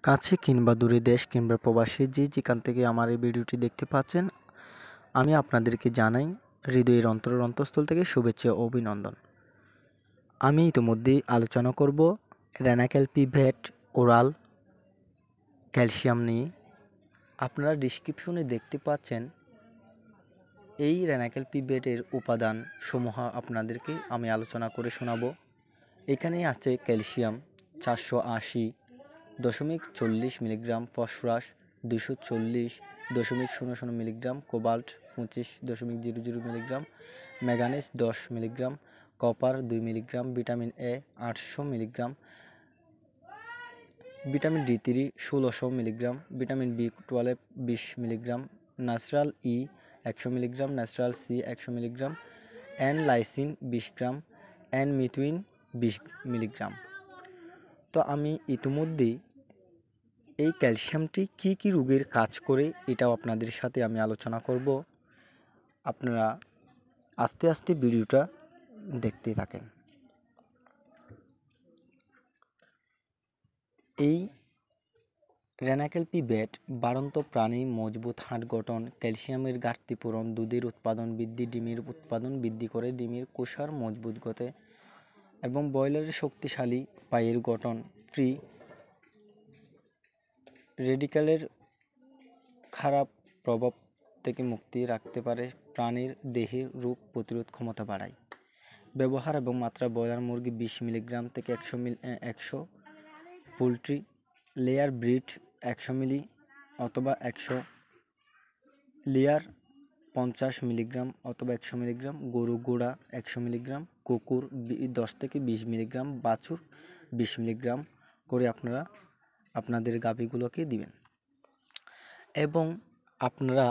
কাছে কিংবা দূরে, দেশ কিংবা প্রবাসে যে যেখান থেকে আমার এই ভিডিওটি দেখতে পাচ্ছেন, আমি আপনাদেরকে জানাই হৃদয়ের অন্তঃস্থল থেকে শুভেচ্ছা ও অভিনন্দন। আমি ইতিমধ্যেই আলোচনা করব রেনাকেল পিভেট ওরাল ক্যালসিয়াম নিয়ে। আপনারা ডিসক্রিপশনে দেখতে পাচ্ছেন এই রেনাকেল পিভেটের উপাদান সমূহ আপনাদেরকে আমি আলোচনা করে শোনাবো। এখানে আছে calcium 480.40 milligram, phosphorus 240.00 milligram, cobalt 25.00 milligram, manganese 10 milligram, copper 2 milligram, vitamin A 800 milligram, vitamin ডি3 1600 মিলিগ্রাম, ভিটামিন বি12 20 milligram, natural E 100 milligram, natural C 100 milligram, N lysine 20 gram, N methionine 20 milligram. তো আমি ইতিমধ্যেই এই ক্যালসিয়ামটি কি কি রোগের কাজ করে এটাও আপনাদের সাথে আমি আলোচনা করব। আপনারা আস্তে আস্তে ভিডিওটা দেখতে থাকেন। এই রেনাকেল পিভেট বাড়ন্ত প্রাণী, মজবুত হাড় গঠন, ক্যালসিয়ামের ঘাটতি পূরণ, দুধের উৎপাদন বৃদ্ধি, ডিমের উৎপাদন বৃদ্ধি করে, ডিমের কোষার মজবুত গতে এবং ব্রয়লারের শক্তিশালী পায়ের গঠন, ফ্রি রেডিক্যালের খারাপ প্রভাব থেকে মুক্তি রাখতে পারে, প্রাণীর দেহে রোগ প্রতিরোধ ক্ষমতা বাড়ায়। ব্যবহার এবং মাত্রা: ব্রয়লার মুরগি 20 মিলিগ্রাম থেকে 100, পোলট্রি লেয়ার ব্রিড 100 মিলি অথবা 100, লেয়ার 50 মিলিগ্রাম অথবা 100 মিলিগ্রাম, গরু গোড়া 100 মিলিগ্রাম, কুকুর 10 থেকে 20 মিলিগ্রাম, বাছুর 20 মিলিগ্রাম করে আপনারা আপনাদের গাভীগুলোকে দিবেন। এবং আপনারা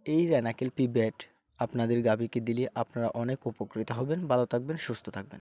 এই রেনাকেল পিভেট আপনাদের গাভীকে দিলে আপনারা অনেক উপকৃত হবেন। ভালো থাকবেন, সুস্থ থাকবেন।